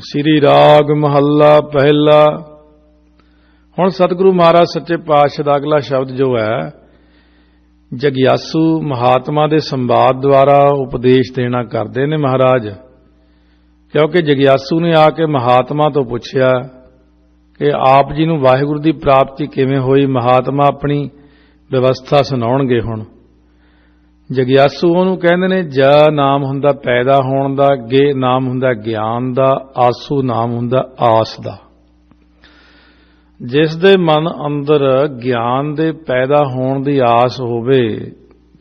श्री राग महला पहला। हुण सतगुरु महाराज सच्चे पातशाह दा अगला शब्द जो है जगियासू महात्मा दे संवाद द्वारा उपदेश देना करते ने महाराज। क्योंकि जगियासू ने आके महात्मा तो पूछया कि आप जी नूं वाहिगुरू दी प्राप्ति किवें होई। महात्मा अपनी व्यवस्था सुणाउणगे। हुण जगियासू ਉਹਨੂੰ ਕਹਿੰਦੇ ਨੇ ਜ ਨਾਮ ਹੁੰਦਾ पैदा होण ਦਾ, गे नाम ਹੁੰਦਾ ਗਿਆਨ ਦਾ, ਆਸੂ ਨਾਮ ਹੁੰਦਾ ਆਸ ਦਾ। जिस दे मन अंदर ज्ञान दे पैदा होण दी आस होवे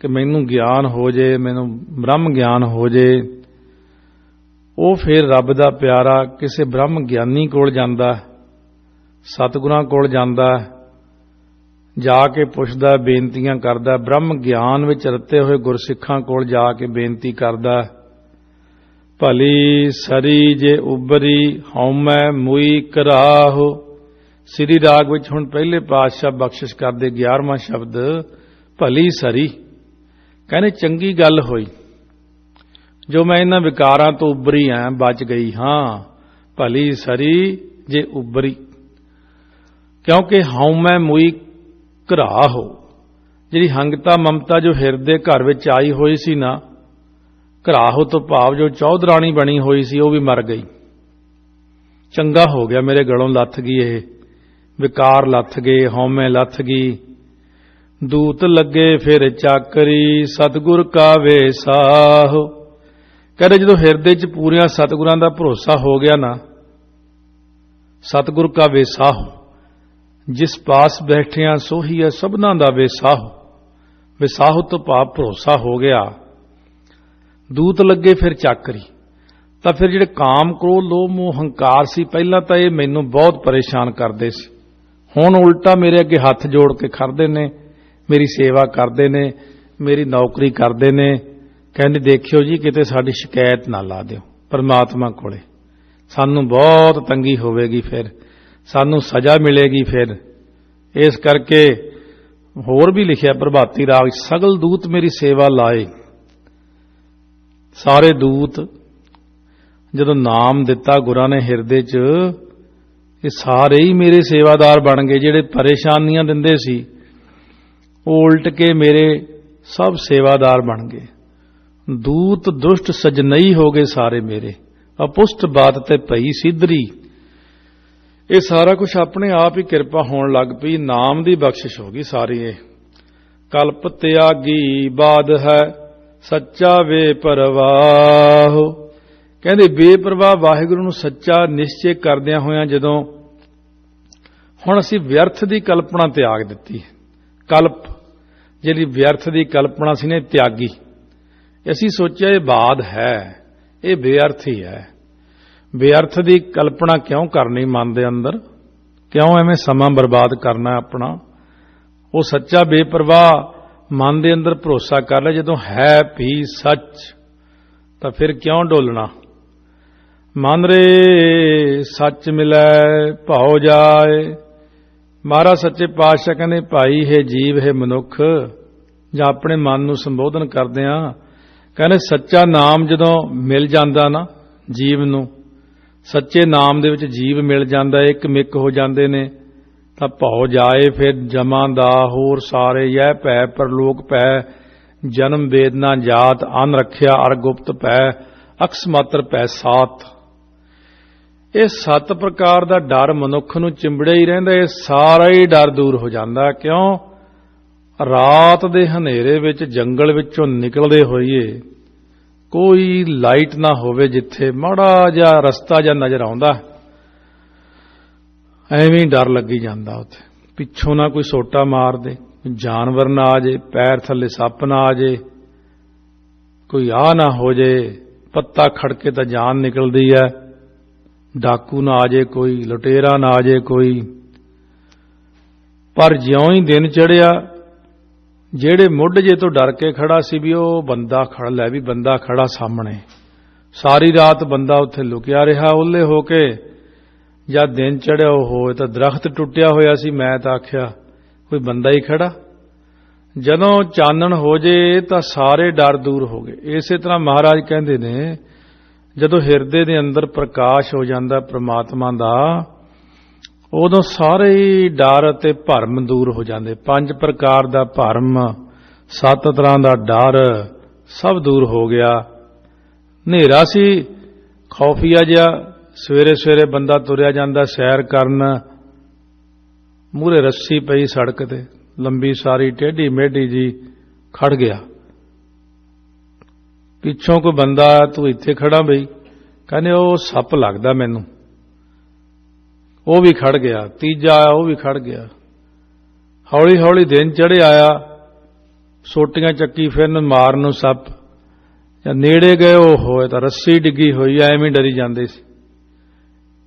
कि मैनू ज्ञान हो जे, मैनू ब्रह्म ज्ञान हो जे, वो फिर रब दा प्यारा किसी ब्रह्म ज्ञानी कोल जांदा, सतगुरां कोल जांदा, जाके पुछदा, बेनतियां करदा, ब्रह्म ज्ञान विच रते हुए गुरसिखां कोल जाके बेनती करदा। भली सरी जे उबरी हौमै मुई कराहो। श्री राग विच हुण पहले पातशाह बख्शिश करदे 11वां शब्द भली सरी, कहने चंगी गल होई जो मैं इन्हां विकारां तो उबरी हां, बच गई हां। भली सरी जे उबरी, क्योंकि हौमै मुई घरा हो, जिहड़ी हंगता ममता जो हिरदे घर विच आई होई सी ना, घरा हो तो भाव जो चौधराणी बनी होई सी, वो भी मर गई। चंगा हो गया, मेरे गलों लथ गई, ये विकार लथ गए, हौमे लथ गई। दूत लगे फिर चाकरी सतगुर का वेसाहो। कहते जो हिरदे च पूरिया सतगुरां दा भरोसा हो गया ना, सतगुर का वेसाहो, जिस पास बैठिया सोही है सबना दा वेसाहो। वेसाहो तो भाव भरोसा हो गया। दूत लगे फिर चाकरी, तो फिर जिहड़े काम क्रोध लोभ मोह हंकार सी, पहला तो ये मैनू बहुत परेशान करते सी, हुण उल्टा मेरे अगे हथ जोड़ के खड़दे ने, मेरी सेवा करते ने, मेरी नौकरी करते ने। कहंदे देखियो जी किते साडी शिकायत ना ला दिओ परमात्मा कोले, सानू बहुत तंगी होवेगी, फिर सानू सजा मिलेगी। फिर इस करके होर भी लिखिया प्रभाती राग, सगल दूत मेरी सेवा लाए। सारे दूत जदों नाम दिता गुरां ने हिरदे च, ये सारे ही मेरे सेवादार बन गए। जिहड़े परेशानियां दिंदे सी वो उल्ट के मेरे सब सेवादार बन गए। दूत दुष्ट सजनई हो गए सारे मेरे, अपुष्ट बात ते पई सिद्धरी। ये सारा कुछ अपने आप ही किरपा होण लग पई, नाम दी बख्शिश हो गई सारी। ये कल्प त्यागी बाद है सच्चा वे परवाह। कहंदे बेपरवाह वाहिगुरू नूं सच्चा निश्चय करदियां होयां जदों हुण असीं व्यर्थ दी कल्पना त्याग दित्ती। कल्प जिहड़ी व्यर्थ दी कल्पना सी ने त्यागी, असीं सोचिया ये बाद है, ये बेअर्थ ही है। बेअर्थ दी कल्पना क्यों करनी मन दे अंदर, क्यों एवें समा बर्बाद करना अपना। वो सच्चा बेपरवाह मन दे अंदर भरोसा कर ले जदों है भी सच, तो फिर क्यों डोलना। मन रे सच मिलै भाओ जाए। महाराज सच्चे पातशाह कहंदे भाई है जीव है मनुख, जां अपने मन नूं संबोधन करदिआं कहंदे सच्चा नाम जदों मिल जांदा ना जीव नूं, सच्चे नाम दे विच जीव मिल जांदा, एक मिक हो जांदे ने, तां भाओ जाए फिर जमां दा होर सारे यह भै परलोक भै, जन्म वेदना जात अन रखिया अर गुप्त भै, अक्स मात्र भै सात। ये 7 प्रकार का डर मनुख नूं चिंबड़े ही रहिंदा, ये सारा ही डर दूर हो जांदा। क्यों रात दे हनेरे विच जंगल विचों निकलदे होइए कोई लाइट ना होवे, जिथे माड़ा जिहा रस्ता जिहा नज़र आउंदा एवें डर लगी जांदा। उत्थे पिछों ना कोई सोटा मार दे, जानवर ना आ जाए, पैर थले सप ना आ जाए, कोई आ ना हो जाए, पत्ता खड़के तो जान निकलदी है, डाकू ना आ जाए कोई, लुटेरा ना आ जाए कोई। पर ज्यों ही दिन चढ़िया, जेड़े मुढ़ जे तो डर के खड़ा सी भी वो बंदा खड़ा, लै भी बंदा खड़ा सामने। सारी रात बंदा उत्थे लुकिया रहा ओले होके। जद दिन चढ़िया हो तो दरख्त टुटिया होया सी, मैं तो आख्या कोई बंदा ही खड़ा। जदों चानण हो जे तो सारे डर दूर हो गए। इसे तरह महाराज कहंदे ने ਜਦੋਂ ਹਿਰਦੇ ਦੇ ਅੰਦਰ ਪ੍ਰਕਾਸ਼ ਹੋ ਜਾਂਦਾ ਪ੍ਰਮਾਤਮਾ ਦਾ, ਉਦੋਂ ਸਾਰੇ ਹੀ ਡਰ ਅਤੇ ਭਰਮ ਦੂਰ ਹੋ ਜਾਂਦੇ। 5 ਪ੍ਰਕਾਰ ਦਾ ਭਰਮ, 7 ਤਰ੍ਹਾਂ ਦਾ ਡਰ ਸਭ ਦੂਰ ਹੋ ਗਿਆ। ਹਨੇਰਾ ਸੀ, ਖੌਫੀਆ ਜਿਹਾ, ਸਵੇਰੇ ਸਵੇਰੇ ਬੰਦਾ ਤੁਰਿਆ ਜਾਂਦਾ ਸੈਰ ਕਰਨ, ਮੂਹਰੇ ਰੱਸੀ ਪਈ ਸੜਕ ਤੇ, ਲੰਬੀ ਸਾਰੀ ਟੇਢੀ ਮੇਢੀ ਜੀ, ਖੜ ਗਿਆ। ਪਿੱਛੋਂ ਕੋਈ ਬੰਦਾ, ਤੂੰ ਇੱਥੇ ਖੜਾ ਬਈ, ਕਹਿੰਦੇ ਉਹ ਸੱਪ ਲੱਗਦਾ ਮੈਨੂੰ, ਉਹ ਵੀ ਖੜ ਗਿਆ। ਤੀਜਾ ਆਇਆ, ਉਹ ਵੀ ਖੜ ਗਿਆ। ਹੌਲੀ ਹੌਲੀ ਦਿਨ ਚੜ੍ਹਿਆ ਆਇਆ, ਸੋਟੀਆਂ ਚੱਕੀ ਫਿਰਨ ਮਾਰਨ ਨੂੰ ਸੱਪ, ਜਾਂ ਨੇੜੇ ਗਏ ਉਹ ਹੋਏ ਤਾਂ ਰੱਸੀ ਡਿੱਗੀ ਹੋਈ, ਐਵੇਂ ਡਰੀ ਜਾਂਦੇ ਸੀ।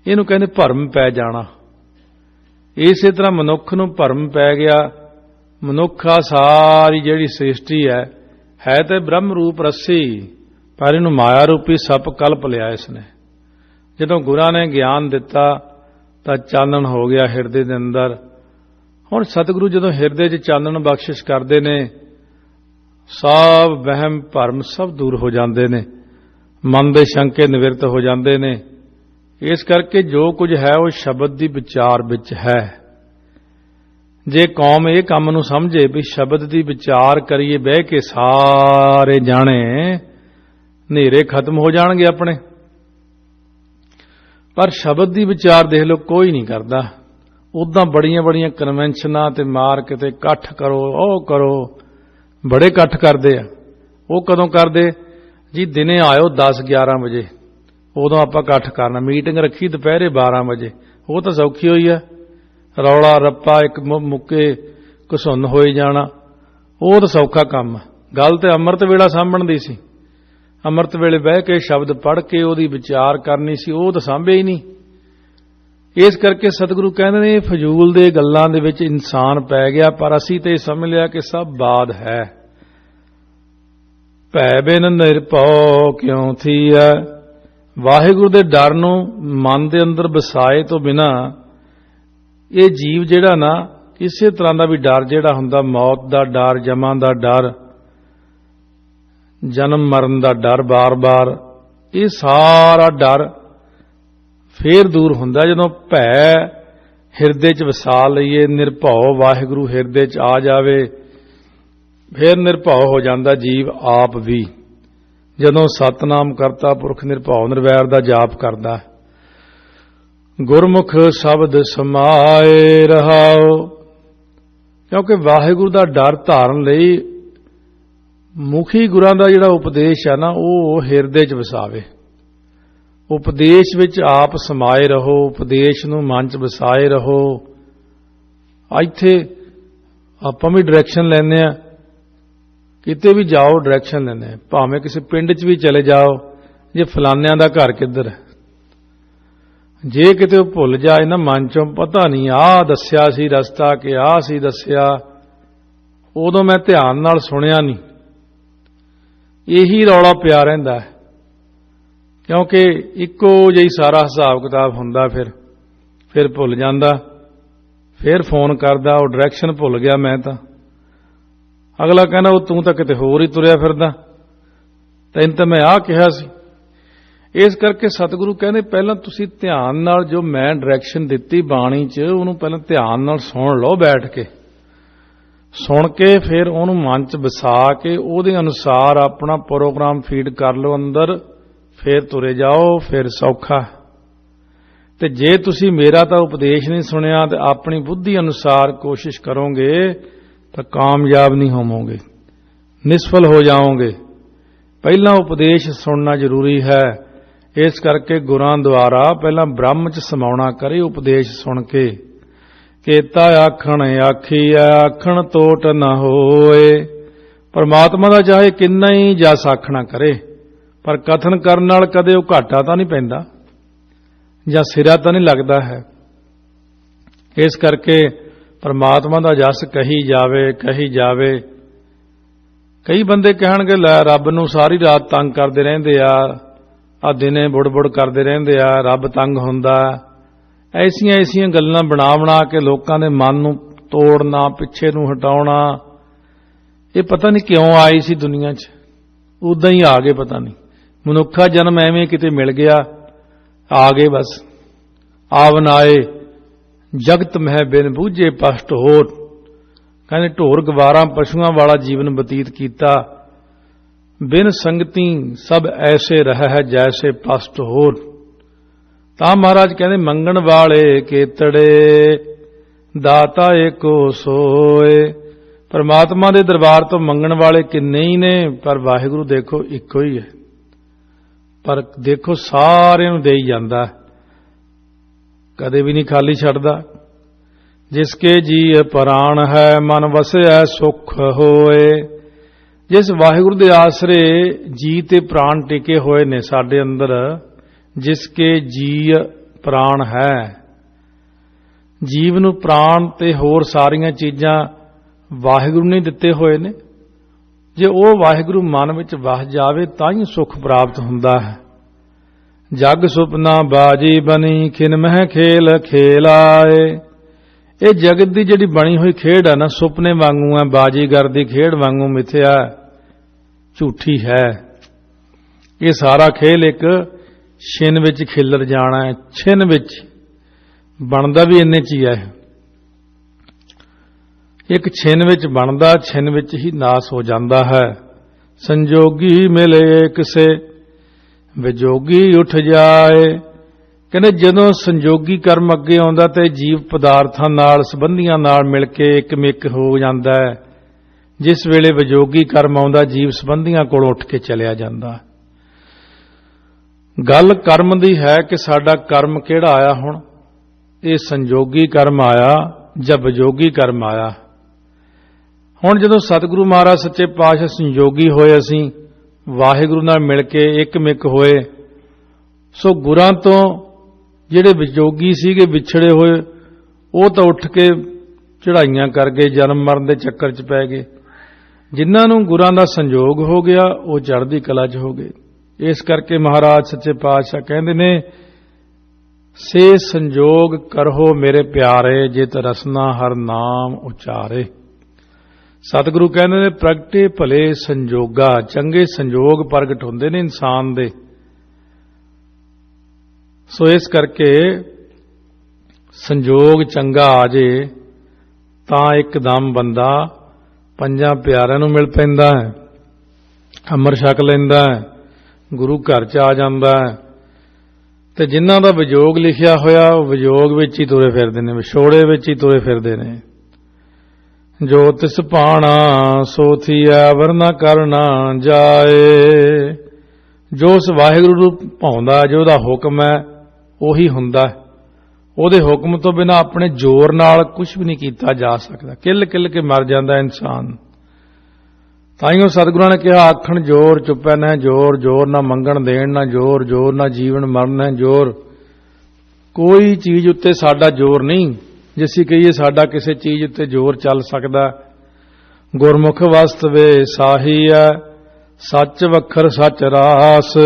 ਇਹਨੂੰ ਕਹਿੰਦੇ ਭਰਮ ਪੈ ਜਾਣਾ। ਇਸੇ ਤਰ੍ਹਾਂ ਮਨੁੱਖ ਨੂੰ ਭਰਮ ਪੈ ਗਿਆ। ਮਨੁੱਖਾ ਸਾਰੀ ਜਿਹੜੀ ਸ੍ਰਿਸ਼ਟੀ ਹੈ ਤੇ ਬ੍ਰਹਮ ਰੂਪ ਰੱਸੀ, ਪਰ ਇਹਨੂੰ ਮਾਇਆ ਰੂਪੀ ਸੱਪ ਕਲਪ ਲਿਆ ਇਸਨੇ। ਜਦੋਂ ਗੁਰਾਂ ਨੇ ਗਿਆਨ ਦਿੱਤਾ ਤਾਂ ਚਾਨਣ ਹੋ ਗਿਆ ਹਿਰਦੇ ਦੇ ਅੰਦਰ। ਹੁਣ ਸਤਿਗੁਰੂ ਜਦੋਂ ਹਿਰਦੇ 'ਚ ਚਾਨਣ ਬਖਸ਼ਿਸ਼ ਕਰਦੇ ਨੇ, ਸਭ ਵਹਿਮ ਭਰਮ ਸਭ ਦੂਰ ਹੋ ਜਾਂਦੇ ਨੇ, ਮਨ ਦੇ ਸ਼ੰਕੇ ਨਿਵਰਤ ਹੋ ਜਾਂਦੇ ਨੇ। ਇਸ ਕਰਕੇ ਜੋ ਕੁਝ ਹੈ ਉਹ ਸ਼ਬਦ ਦੀ ਵਿਚਾਰ ਵਿੱਚ ਹੈ। ਜੇ ਕੌਮ ਇਹ ਕੰਮ ਨੂੰ ਸਮਝੇ ਵੀ ਸ਼ਬਦ ਦੀ ਵਿਚਾਰ ਕਰੀਏ ਬਹਿ ਕੇ ਸਾਰੇ ਜਾਣੇ, ਹਨੇਰੇ ਖਤਮ ਹੋ ਜਾਣਗੇ ਆਪਣੇ। ਪਰ ਸ਼ਬਦ ਦੀ ਵਿਚਾਰ ਦੇਖ ਲਓ ਕੋਈ ਨਹੀਂ ਕਰਦਾ। ਉੱਦਾਂ ਬੜੀਆਂ ਬੜੀਆਂ ਕਨਵੈਨਸ਼ਨਾਂ ਤੇ ਮਾਰ ਕਿਤੇ ਇਕੱਠ ਕਰੋ, ਉਹ ਕਰੋ, ਬੜੇ ਇਕੱਠ ਕਰਦੇ ਆ। ਉਹ ਕਦੋਂ ਕਰਦੇ ਜੀ? ਦਿਨੇ ਆਇਓ 10-11 ਵਜੇ, ਉਦੋਂ ਆਪਾਂ ਇਕੱਠ ਕਰਨਾ। ਮੀਟਿੰਗ ਰੱਖੀ ਦੁਪਹਿਰੇ 12 ਵਜੇ, ਉਹ ਤਾਂ ਸੌਖੀ ਹੋਈ ਆ। ਰੌਲਾ ਰੱਪਾ ਇੱਕ ਮੁੱਕੇ ਘਸੁੰਨ ਹੋਈ ਜਾਣਾ, ਉਹ ਤਾਂ ਸੌਖਾ ਕੰਮ। ਗੱਲ ਤੇ ਅੰਮ੍ਰਿਤ ਵੇਲਾ ਸਾਂਭਣ ਦੀ ਸੀ। ਅੰਮ੍ਰਿਤ ਵੇਲੇ ਬਹਿ ਕੇ ਸ਼ਬਦ ਪੜ੍ਹ ਕੇ ਉਹਦੀ ਵਿਚਾਰ ਕਰਨੀ ਸੀ, ਉਹ ਤਾਂ ਸਾਂਭੇ ਹੀ ਨਹੀਂ। ਇਸ ਕਰਕੇ ਸਤਿਗੁਰੂ ਕਹਿੰਦੇ ਨੇ ਫਜ਼ੂਲ ਦੇ ਗੱਲਾਂ ਦੇ ਵਿੱਚ ਇਨਸਾਨ ਪੈ ਗਿਆ। ਪਰ ਅਸੀਂ ਤੇ ਸਮਝ ਲਿਆ ਕਿ ਸਭ ਬਾਦ ਹੈ। ਭੈ ਬਿਨ ਨਿਰਭਉ ਕਿਉ ਥੀਐ। ਵਾਹਿਗੁਰੂ ਦੇ ਡਰ ਨੂੰ ਮਨ ਦੇ ਅੰਦਰ ਵਸਾਏ ਤੋਂ ਬਿਨਾ ਇਹ ਜੀਵ ਜਿਹੜਾ ਨਾ, ਕਿਸੇ ਤਰ੍ਹਾਂ ਦਾ ਵੀ ਡਰ ਜਿਹੜਾ ਹੁੰਦਾ, ਮੌਤ ਦਾ ਡਰ, ਜਮਾਂ ਦਾ ਡਰ, ਜਨਮ ਮਰਨ ਦਾ ਡਰ ਬਾਰ-ਬਾਰ, ਇਹ ਸਾਰਾ ਡਰ ਫੇਰ ਦੂਰ ਹੁੰਦਾ ਜਦੋਂ ਭੈ ਹਿਰਦੇ 'ਚ ਵਸਾ ਲਈਏ। ਨਿਰਭਉ ਵਾਹਿਗੁਰੂ ਹਿਰਦੇ 'ਚ ਆ ਜਾਵੇ, ਫੇਰ ਨਿਰਭਉ ਹੋ ਜਾਂਦਾ ਜੀਵ ਆਪ ਵੀ। ਜਦੋਂ ਸਤਿਨਾਮ ਕਰਤਾ ਪੁਰਖ ਨਿਰਭਉ ਨਿਰਵੈਰ ਦਾ ਜਾਪ ਕਰਦਾ, ਗੁਰਮੁਖ ਸ਼ਬਦ ਸਮਾਏ ਰਹਾਓ। ਕਿਉਂਕਿ ਵਾਹਿਗੁਰੂ ਦਾ ਡਰ ਧਾਰਨ ਲਈ ਮੁਖੀ ਗੁਰਾਂ ਦਾ ਜਿਹੜਾ ਉਪਦੇਸ਼ ਹੈ ਨਾ, ਉਹ ਹਿਰਦੇ 'ਚ ਵਸਾਵੇ। ਉਪਦੇਸ਼ ਵਿੱਚ ਆਪ ਸਮਾਏ ਰਹੋ, ਉਪਦੇਸ਼ ਨੂੰ ਮਨ 'ਚ ਵਸਾਏ ਰਹੋ। ਇੱਥੇ ਆਪਾਂ ਵੀ ਡਾਇਰੈਕਸ਼ਨ ਲੈਂਦੇ ਆ, ਕਿਤੇ ਵੀ ਜਾਓ ਡਾਇਰੈਕਸ਼ਨ ਲੈਂਦੇ ਆ। ਭਾਵੇਂ ਕਿਸੇ ਪਿੰਡ 'ਚ ਵੀ ਚਲੇ ਜਾਓ, ਜੇ ਫਲਾਨਿਆਂ ਦਾ ਘਰ ਕਿੱਧਰ ਹੈ, ਜੇ ਕਿਤੇ ਉਹ ਭੁੱਲ ਜਾਏ ਨਾ ਮਨ 'ਚੋਂ, ਪਤਾ ਨਹੀਂ ਆਹ ਦੱਸਿਆ ਸੀ ਰਸਤਾ ਕਿ ਆਹ ਸੀ ਦੱਸਿਆ, ਉਦੋਂ ਮੈਂ ਧਿਆਨ ਨਾਲ ਸੁਣਿਆ ਨਹੀਂ, ਇਹੀ ਰੌਲਾ ਪਿਆ ਰਹਿੰਦਾ ਹੈ। ਕਿਉਂਕਿ ਇੱਕੋ ਜਿਹੀ ਸਾਰਾ ਹਿਸਾਬ ਕਿਤਾਬ ਹੁੰਦਾ, ਫਿਰ ਭੁੱਲ ਜਾਂਦਾ, ਫਿਰ ਫੋਨ ਕਰਦਾ, ਉਹ ਡਾਇਰੈਕਸ਼ਨ ਭੁੱਲ ਗਿਆ ਮੈਂ ਤਾਂ। ਅਗਲਾ ਕਹਿੰਦਾ ਉਹ ਤੂੰ ਤਾਂ ਕਿਤੇ ਹੋਰ ਹੀ ਤੁਰਿਆ ਫਿਰਦਾ, ਤੈਨੂੰ ਤਾਂ ਮੈਂ ਆਹ ਕਿਹਾ ਸੀ। ਇਸ ਕਰਕੇ ਸਤਿਗੁਰੂ ਕਹਿੰਦੇ ਪਹਿਲਾਂ ਤੁਸੀਂ ਧਿਆਨ ਨਾਲ ਜੋ ਮੈਂ ਡਾਇਰੈਕਸ਼ਨ ਦਿੱਤੀ ਬਾਣੀ 'ਚ, ਉਹਨੂੰ ਪਹਿਲਾਂ ਧਿਆਨ ਨਾਲ ਸੁਣ ਲਓ, ਬੈਠ ਕੇ ਸੁਣ ਕੇ ਫਿਰ ਉਹਨੂੰ ਮਨ 'ਚ ਵਸਾ ਕੇ ਉਹਦੇ ਅਨੁਸਾਰ ਆਪਣਾ ਪ੍ਰੋਗਰਾਮ ਫੀਡ ਕਰ ਲਓ ਅੰਦਰ, ਫਿਰ ਤੁਰੇ ਜਾਓ, ਫਿਰ ਸੌਖਾ। ਤੇ ਜੇ ਤੁਸੀਂ ਮੇਰਾ ਤਾਂ ਉਪਦੇਸ਼ ਨਹੀਂ ਸੁਣਿਆ ਤੇ ਆਪਣੀ ਬੁੱਧੀ ਅਨੁਸਾਰ ਕੋਸ਼ਿਸ਼ ਕਰੋਗੇ ਤਾਂ ਕਾਮਯਾਬ ਨਹੀਂ ਹੋਵੋਗੇ, ਨਿਸਫਲ ਹੋ ਜਾਓਗੇ। ਪਹਿਲਾਂ ਉਪਦੇਸ਼ ਸੁਣਨਾ ਜ਼ਰੂਰੀ ਹੈ। ਇਸ ਕਰਕੇ ਗੁਰਾਂ ਦੁਆਰਾ ਪਹਿਲਾਂ ਬ੍ਰਹਮ 'ਚ ਸਮਾਉਣਾ ਕਰੇ ਉਪਦੇਸ਼ ਸੁਣ ਕੇ। ਕੇਤਾ ਆਖਣ ਆਖੀਐ ਆਖਣ ਤੋਟ ਨਾ ਹੋਏ। ਪਰਮਾਤਮਾ ਦਾ ਚਾਹੇ ਕਿੰਨਾ ਹੀ ਜਸ ਆਖਣਾ ਕਰੇ, ਪਰ ਕਥਨ ਕਰਨ ਨਾਲ ਕਦੇ ਉਹ ਘਾਟਾ ਤਾਂ ਨਹੀਂ ਪੈਂਦਾ ਜਾਂ ਸਿਰਾ ਤਾਂ ਨਹੀਂ ਲੱਗਦਾ ਹੈ। ਇਸ ਕਰਕੇ ਪਰਮਾਤਮਾ ਦਾ ਜਸ ਕਹੀ ਜਾਵੇ, ਕਹੀ ਜਾਵੇ। ਕਈ ਬੰਦੇ ਕਹਿਣਗੇ ਲੈ ਰੱਬ ਨੂੰ ਸਾਰੀ ਰਾਤ ਤੰਗ ਕਰਦੇ ਰਹਿੰਦੇ ਆ ਦਿਨੇ ਬੁੜਬੁੜ ਕਰਦੇ ਰਹਿੰਦੇ ਆ, ਰੱਬ ਤੰਗ ਹੁੰਦਾ। ਐਸੀਆਂ ਐਸੀਆਂ ਗੱਲਾਂ ਬਣਾ ਕੇ ਲੋਕਾਂ ਦੇ ਮਨ ਨੂੰ ਤੋੜਨਾ, ਪਿੱਛੇ ਨੂੰ ਹਟਾਉਣਾ। ਇਹ ਪਤਾ ਨਹੀਂ ਕਿਉਂ ਆਈ ਸੀ ਦੁਨੀਆ 'ਚ, ਉਦਾਂ ਹੀ ਆ ਗਏ, ਪਤਾ ਨਹੀਂ ਮਨੁੱਖਾ ਜਨਮ ਐਵੇਂ ਕਿਤੇ ਮਿਲ ਗਿਆ, ਆ ਗਏ ਬਸ। ਆਵਨ ਆਏ ਜਗਤ ਮਹਿ ਬਿਨ ਬੂਝੇ ਪਸ਼ਟ ਹੋਰ। ਕਹਿੰਦੇ ਢੋਰ ਗਵਾਰਾਂ ਪਸ਼ੂਆਂ ਵਾਲਾ ਜੀਵਨ ਬਤੀਤ ਕੀਤਾ। ਬਿਨ ਸੰਗਤੀ ਸਭ ਐਸੇ ਰਹਿ ਹੈ ਜੈਸੇ ਪਸ਼ਟ ਹੋਰ। ਤਾਂ ਮਹਾਰਾਜ ਕਹਿੰਦੇ ਮੰਗਣ ਵਾਲੇ ਕੇਤੜੇ ਦਾਤਾ ਏਕੋ ਸੋਏ। ਪਰਮਾਤਮਾ ਦੇ ਦਰਬਾਰ ਤੋਂ ਮੰਗਣ ਵਾਲੇ ਕਿੰਨੇ ਹੀ ਨੇ, ਪਰ ਵਾਹਿਗੁਰੂ ਦੇਖੋ ਇੱਕੋ ਹੀ ਹੈ। ਪਰ ਦੇਖੋ ਸਾਰਿਆਂ ਨੂੰ ਦੇਈ ਜਾਂਦਾ, ਕਦੇ ਵੀ ਨਹੀਂ ਖਾਲੀ ਛੱਡਦਾ। ਜਿਸਕੇ ਜੀ ਪ੍ਰਾਣ ਹੈ ਮਨ ਵਸਿਆ ਸੁਖ ਹੋਏ। ਜਿਸ ਵਾਹਿਗੁਰੂ ਦੇ ਆਸਰੇ ਜੀ ਤੇ ਪ੍ਰਾਣ ਟਿਕੇ ਹੋਏ ਨੇ ਸਾਡੇ ਅੰਦਰ, ਜਿਸਕੇ ਜੀ ਪ੍ਰਾਣ ਹੈ। ਜੀਵ ਨੂੰ ਪ੍ਰਾਣ ਤੇ ਹੋਰ ਸਾਰੀਆਂ ਚੀਜ਼ਾਂ ਵਾਹਿਗੁਰੂ ਨੇ ਦਿੱਤੇ ਹੋਏ ਨੇ। ਜੇ ਉਹ ਵਾਹਿਗੁਰੂ ਮਨ ਵਿੱਚ ਵਸ ਜਾਵੇ ਤਾਂ ਹੀ ਸੁੱਖ ਪ੍ਰਾਪਤ ਹੁੰਦਾ ਹੈ। ਜਗ ਸੁਪਨਾ ਬਾਜੀ ਬਣੀ ਖਿਨ ਮਹਿ ਖੇਲ ਖੇਲਾਏ। ਇਹ ਜਗਤ ਦੀ ਜਿਹੜੀ ਬਣੀ ਹੋਈ ਖੇਡ ਹੈ ਨਾ, ਸੁਪਨੇ ਵਾਂਗੂ ਹੈ, ਬਾਜੀਗਰ ਦੀ ਖੇਡ ਵਾਂਗੂ ਮਿੱਥਿਆ ਝੂਠੀ ਹੈ। ਇਹ ਸਾਰਾ ਖੇਲ ਇੱਕ ਛਿਨ ਵਿੱਚ ਖਿਲਰ ਜਾਣਾ ਹੈ। ਛਿਨ ਵਿੱਚ ਬਣਦਾ ਵੀ ਇੰਨੇ 'ਚ ਹੀ ਹੈ। ਇੱਕ ਛਿਨ ਵਿੱਚ ਬਣਦਾ, ਛਿਨ ਵਿੱਚ ਹੀ ਨਾਸ ਹੋ ਜਾਂਦਾ ਹੈ। ਸੰਜੋਗੀ ਮਿਲੇ ਕਿਸੇ ਵਿਜੋਗੀ ਉੱਠ ਜਾਏ। ਕਹਿੰਦੇ ਜਦੋਂ ਸੰਜੋਗੀ ਕਰਮ ਅੱਗੇ ਆਉਂਦਾ ਤੇ ਜੀਵ ਪਦਾਰਥਾਂ ਨਾਲ, ਸੰਬੰਧੀਆਂ ਨਾਲ ਮਿਲ ਕੇ ਇੱਕ ਮਿੱਕ ਹੋ ਜਾਂਦਾ ਹੈ। ਜਿਸ ਵੇਲੇ ਵਿਜੋਗੀ ਕਰਮ ਆਉਂਦਾ, ਜੀਵ ਸੰਬੰਧੀਆਂ ਕੋਲ ਉੱਠ ਕੇ ਚਲਿਆ ਜਾਂਦਾ। ਗੱਲ ਕਰਮ ਦੀ ਹੈ ਕਿ ਸਾਡਾ ਕਰਮ ਕਿਹੜਾ ਆਇਆ। ਹੁਣ ਇਹ ਸੰਜੋਗੀ ਕਰਮ ਆਇਆ ਜਾਂ ਵਿਜੋਗੀ ਕਰਮ ਆਇਆ। ਹੁਣ ਜਦੋਂ ਸਤਿਗੁਰੂ ਮਹਾਰਾਜ ਸੱਚੇ ਪਾਤਸ਼ਾਹ ਸੰਜੋਗੀ ਹੋਏ, ਅਸੀਂ ਵਾਹਿਗੁਰੂ ਨਾਲ ਮਿਲ ਕੇ ਇੱਕ ਮਿੱਕ ਹੋਏ, ਸੋ ਗੁਰਾਂ ਤੋਂ ਜਿਹੜੇ ਵਿਜੋਗੀ ਸੀਗੇ, ਵਿਛੜੇ ਹੋਏ, ਉਹ ਤਾਂ ਉੱਠ ਕੇ ਚੜ੍ਹਾਈਆਂ ਕਰ ਗਏ, ਜਨਮ ਮਰਨ ਦੇ ਚੱਕਰ 'ਚ ਪੈ ਗਏ। ਜਿਨ੍ਹਾਂ ਨੂੰ ਗੁਰਾਂ ਦਾ ਸੰਜੋਗ ਹੋ ਗਿਆ ਉਹ ਚੜ੍ਹਦੀ ਕਲਾ 'ਚ ਹੋ ਗਏ। ਇਸ ਕਰਕੇ ਮਹਾਰਾਜ ਸੱਚੇ ਪਾਤਸ਼ਾਹ ਕਹਿੰਦੇ ਨੇ, ਸੇ ਸੰਜੋਗ ਕਰੋ ਮੇਰੇ ਪਿਆਰੇ, ਜਿਤ ਰਸਨਾ ਹਰ ਨਾਮ ਉਚਾਰੇ। ਸਤਿਗੁਰੂ ਕਹਿੰਦੇ ਨੇ ਪ੍ਰਗਟੇ ਭਲੇ ਸੰਜੋਗਾ। ਚੰਗੇ ਸੰਜੋਗ ਪ੍ਰਗਟ ਹੁੰਦੇ ਨੇ ਇਨਸਾਨ ਦੇ। ਸੋ ਇਸ ਕਰਕੇ ਸੰਜੋਗ ਚੰਗਾ ਆ ਜੇ ਤਾਂ ਇੱਕਦਮ ਬੰਦਾ ਪੰਜਾਂ ਪਿਆਰਿਆਂ ਨੂੰ ਮਿਲ ਪੈਂਦਾ ਹੈ, ਅੰਮ੍ਰਿਤ ਛਕ ਲੈਂਦਾ ਹੈ, ਗੁਰੂ ਘਰ 'ਚ ਆ ਜਾਂਦਾ ਹੈ। ਤੇ ਜਿਨ੍ਹਾਂ ਦਾ ਵਿਜੋਗ ਲਿਖਿਆ ਹੋਇਆ ਉਹ ਵਿਜੋਗ ਵਿੱਚ ਹੀ ਤੁਰੇ ਫਿਰਦੇ ਨੇ, ਵਿਛੋੜੇ ਵਿੱਚ ਹੀ ਤੁਰੇ ਫਿਰਦੇ ਨੇ। ਜੋ ਤਿਸ ਭਾਣਾ ਸੋ ਥੀਐ ਵਰਨਾ ਕਰਨਾ ਜਾਏ। ਜੋ ਉਸ ਵਾਹਿਗੁਰੂ ਨੂੰ ਭਾਉਂਦਾ, ਜੋ ਉਹਦਾ ਹੁਕਮ ਹੈ ਉਹੀ ਹੁੰਦਾ। ਉਹਦੇ ਹੁਕਮ ਤੋਂ ਬਿਨਾਂ ਆਪਣੇ ਜ਼ੋਰ ਨਾਲ ਕੁਝ ਵੀ ਨਹੀਂ ਕੀਤਾ ਜਾ ਸਕਦਾ। ਕਿੱਲ ਕਿੱਲ ਕੇ ਮਰ ਜਾਂਦਾ ਇਨਸਾਨ। ਤਾਈਓ ਸਤਿਗੁਰਾਂ ਨੇ ਕਿਹਾ, ਆਖਣ ਜ਼ੋਰ ਚੁੱਪੈ ਨਾ ਜ਼ੋਰ, ਜ਼ੋਰ ਨਾ ਮੰਗਣ ਦੇਣ ਨਾ ਜ਼ੋਰ, ਜ਼ੋਰ ਨਾ ਜੀਵਨ ਮਰਨ ਹੈ ਜ਼ੋਰ। ਕੋਈ ਚੀਜ਼ ਉੱਤੇ ਸਾਡਾ ਜ਼ੋਰ ਨਹੀਂ। ਜੇ ਅਸੀਂ ਕਹੀਏ ਸਾਡਾ ਕਿਸੇ ਚੀਜ਼ ਉੱਤੇ ਜ਼ੋਰ ਚੱਲ ਸਕਦਾ। ਗੁਰਮੁਖ ਵਸਤਵੇ ਸਾਹੀ ਹੈ, ਸੱਚ ਵਖਰ ਸੱਚ ਰਾਸ।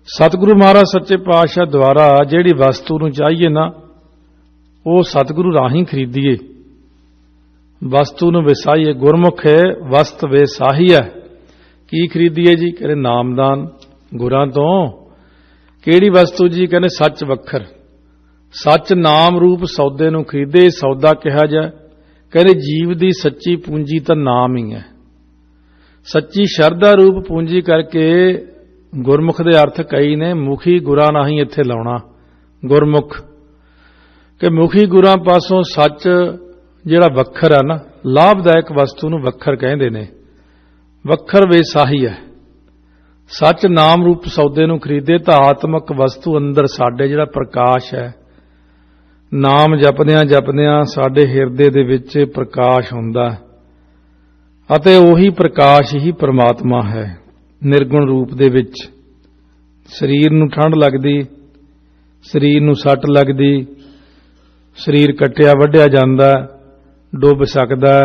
ਸਤਿਗੁਰੂ ਮਹਾਰਾਜ ਸੱਚੇ ਪਾਤਸ਼ਾਹ ਦੁਆਰਾ ਜਿਹੜੀ ਵਸਤੂ ਨੂੰ ਚਾਹੀਏ ਨਾ, ਉਹ ਸਤਿਗੁਰੂ ਰਾਹੀਂ ਖਰੀਦੀਏ, ਵਸਤੂ ਨੂੰ ਵਿਸਾਈਏ। ਗੁਰਮੁਖ ਹੈ ਵਸਤ ਵੇ ਸਾਹੀ ਹੈ। ਕੀ ਖਰੀਦੀਏ ਜੀ? ਕਹਿੰਦੇ ਨਾਮਦਾਨ ਗੁਰਾਂ ਤੋਂ। ਕਿਹੜੀ ਵਸਤੂ ਜੀ? ਕਹਿੰਦੇ ਸੱਚ ਵਖਰ। ਸੱਚ ਨਾਮ ਰੂਪ ਸੌਦੇ ਨੂੰ ਖਰੀਦੇ। ਸੌਦਾ ਕਿਹਾ ਜਾ? ਕਹਿੰਦੇ ਜੀਵ ਦੀ ਸੱਚੀ ਪੂੰਜੀ ਤਾਂ ਨਾਮ ਹੀ ਹੈ। ਸੱਚੀ ਸ਼ਰਧਾ ਰੂਪ ਪੂੰਜੀ ਕਰਕੇ ਗੁਰਮੁਖ ਦੇ ਅਰਥ ਕਈ ਨੇ। ਮੁਖੀ ਗੁਰਾਂ ਨਹੀਂ ਇੱਥੇ ਲਾਉਣਾ। ਗੁਰਮੁਖ ਕਿ ਮੁਖੀ ਗੁਰਾਂ ਪਾਸੋਂ ਸੱਚ ਜਿਹੜਾ ਵੱਖਰ ਹੈ ਨਾ, ਲਾਭਦਾਇਕ ਵਸਤੂ ਨੂੰ ਵੱਖਰ ਕਹਿੰਦੇ ਨੇ। ਵੱਖਰ ਵੇ ਸਾਹੀ ਹੈ। ਸੱਚ ਨਾਮ ਰੂਪ ਸੌਦੇ ਨੂੰ ਖਰੀਦੇ ਤਾਂ ਆਤਮਕ ਵਸਤੂ ਅੰਦਰ ਸਾਡੇ ਜਿਹੜਾ ਪ੍ਰਕਾਸ਼ ਹੈ, ਨਾਮ ਜਪਦਿਆਂ ਜਪਦਿਆਂ ਸਾਡੇ ਹਿਰਦੇ ਦੇ ਵਿੱਚ ਪ੍ਰਕਾਸ਼ ਹੁੰਦਾ ਅਤੇ ਉਹੀ ਪ੍ਰਕਾਸ਼ ਹੀ ਪਰਮਾਤਮਾ ਹੈ ਨਿਰਗੁਣ ਰੂਪ ਦੇ ਵਿੱਚ। ਸਰੀਰ ਨੂੰ ਠੰਡ ਲੱਗਦੀ, ਸਰੀਰ ਨੂੰ ਸੱਟ ਲੱਗਦੀ, ਸਰੀਰ ਕੱਟਿਆ ਵੱਢਿਆ ਜਾਂਦਾ, ਡੁੱਬ ਸਕਦਾ,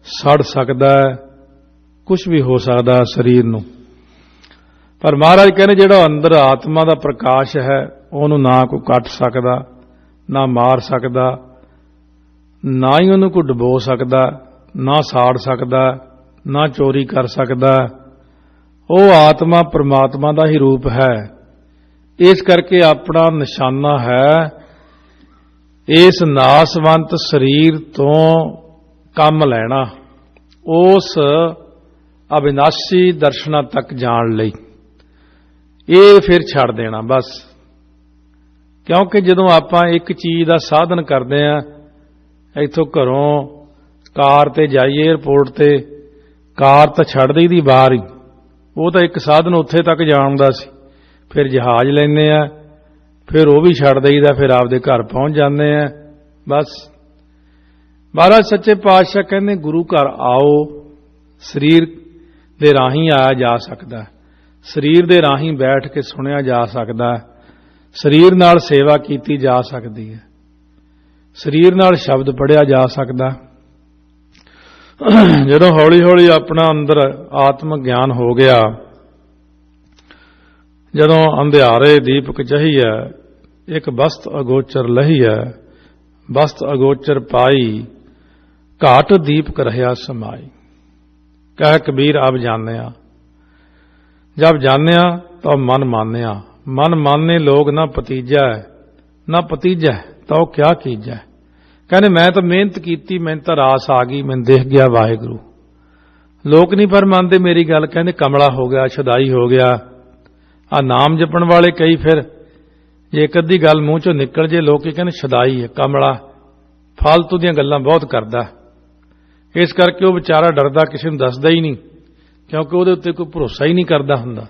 ਸੜ ਸਕਦਾ, ਕੁਝ ਵੀ ਹੋ ਸਕਦਾ ਸਰੀਰ ਨੂੰ। ਪਰ ਮਹਾਰਾਜ ਕਹਿੰਦੇ ਜਿਹੜਾ ਅੰਦਰ ਆਤਮਾ ਦਾ ਪ੍ਰਕਾਸ਼ ਹੈ ਉਹਨੂੰ ਨਾ ਕੋਈ ਕੱਟ ਸਕਦਾ, ਨਾ ਮਾਰ ਸਕਦਾ, ਨਾ ਹੀ ਉਹਨੂੰ ਕੋਈ ਡੁਬੋ ਸਕਦਾ, ਨਾ ਸਾੜ ਸਕਦਾ, ਨਾ ਚੋਰੀ ਕਰ ਸਕਦਾ। ਉਹ ਆਤਮਾ ਪ੍ਰਮਾਤਮਾ ਦਾ ਹੀ ਰੂਪ ਹੈ। ਇਸ ਕਰਕੇ ਆਪਣਾ ਨਿਸ਼ਾਨਾ ਹੈ ਇਸ ਨਾਸਵੰਤ ਸਰੀਰ ਤੋਂ ਕੰਮ ਲੈਣਾ, ਉਸ ਅਬਿਨਾਸ਼ੀ ਦਰਸ਼ਨਾਂ ਤੱਕ ਜਾਣ ਲਈ। ਇਹ ਫਿਰ ਛੱਡ ਦੇਣਾ ਬਸ। ਕਿਉਂਕਿ ਜਦੋਂ ਆਪਾਂ ਇੱਕ ਚੀਜ਼ ਦਾ ਸਾਧਨ ਕਰਦੇ ਆਂ, ਇੱਥੋਂ ਘਰੋਂ ਕਾਰ ਤੇ ਜਾਈਏ 에ਅਰਪੋਰਟ ਤੇ, ਕਾਰ ਤਾਂ ਛੱਡ ਦਈਦੀ ਬਾਹਰ ਹੀ, ਉਹ ਤਾਂ ਇੱਕ ਸਾਧਨ ਉੱਥੇ ਤੱਕ ਜਾਣ ਦਾ ਸੀ। ਫਿਰ ਜਹਾਜ਼ ਲੈਂਦੇ ਆ, ਫਿਰ ਉਹ ਵੀ ਛੱਡ ਦਈਦਾ, ਫਿਰ ਆਪਦੇ ਘਰ ਪਹੁੰਚ ਜਾਂਦੇ ਆ ਬਸ। ਮਹਾਰਾਜ ਸੱਚੇ ਪਾਤਸ਼ਾਹ ਕਹਿੰਦੇ ਗੁਰੂ ਘਰ ਆਓ, ਸਰੀਰ ਦੇ ਰਾਹੀਂ ਆਇਆ ਜਾ ਸਕਦਾ, ਸਰੀਰ ਦੇ ਰਾਹੀਂ ਬੈਠ ਕੇ ਸੁਣਿਆ ਜਾ ਸਕਦਾ, ਸਰੀਰ ਨਾਲ ਸੇਵਾ ਕੀਤੀ ਜਾ ਸਕਦੀ ਹੈ, ਸਰੀਰ ਨਾਲ ਸ਼ਬਦ ਪੜ੍ਹਿਆ ਜਾ ਸਕਦਾ। ਜਦੋਂ ਹੌਲੀ ਹੌਲੀ ਆਪਣਾ ਅੰਦਰ ਆਤਮ ਗਿਆਨ ਹੋ ਗਿਆ, ਜਦੋਂ ਅੰਧਿਆਰੇ ਦੀਪਕ ਚਹੀਐ, ਇੱਕ ਬਸਤ ਅਗੋਚਰ ਲਹੀਐ, ਬਸਤ ਅਗੋਚਰ ਪਾਈ, ਘਾਟ ਦੀਪਕ ਰਹਿਆ ਸਮਾਈ। कह कबीर अब जान्या, जब जान्या तो मन मान्या, मन माने लोग ना पतीजा है, ना पतीजा तो क्या कीजा। कहने मैं तो मेहनत की, मैंने तो रास आ गई, मैं देख गया वाहिगुरु। लोग नहीं पर मानते मेरी गल, कहने कमला हो गया, छदाई हो गया। आ नाम जपण वाले कई फिर जे एक अद्धी गल मूँह चों निकल जे, लोग कहने छदाई है, कमला, फालतू दी गल्लां बहुत करदा। इस करके वो बेचारा डरदा, किसी नूं दसदा ही नहीं, क्योंकि उहदे उत्ते कोई भरोसा ही नहीं करदा हुंदा।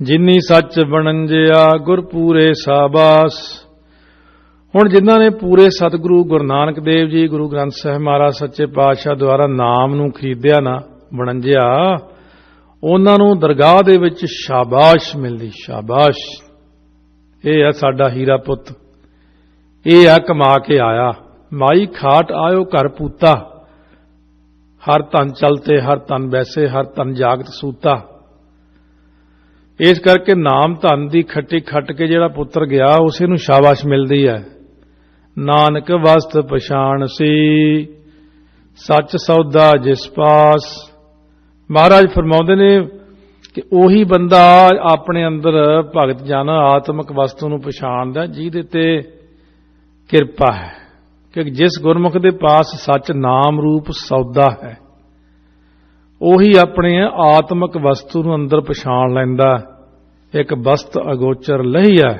जिन्नी सच बनंजिया गुर पूरे साबास। हुण जिन्हां ने पूरे सतगुरु गुरु नानक देव जी, गुरु ग्रंथ साहिब महाराज सच्चे पातशाह द्वारा नाम नूं खरीदिया ना, बनंजिया, उन्हां नूं दरगाह दे विच शाबाश मिलदी। शाबाश, ये है साडा हीरा पुत, ये आ कमा के आया। माई खाट आयो घर पूता, हर तन चलते हर तन वैसे, हर तन जागत सूता। इस करके नाम धन दी खट्टी खट के जिहड़ा पुत्र गया, उसे नूं शाबाश मिलदी है। नानक वस्त पछाण सी, सच सौदा जिस पास। महाराज फरमाउंदे ने कि ओही बंदा अपने अंदर भगत जन आत्मक वस्तु नूं पछाणदा जिहदे ते किरपा है, कि जिस गुरमुख दे पास सच नाम रूप सौदा है, ਉਹੀ ਆਪਣੇ ਆਤਮਿਕ ਵਸਤੂ ਨੂੰ ਅੰਦਰ ਪਛਾਣ ਲੈਂਦਾ। ਇੱਕ ਬਸਤ ਅਗੋਚਰ ਲਹੀਆ,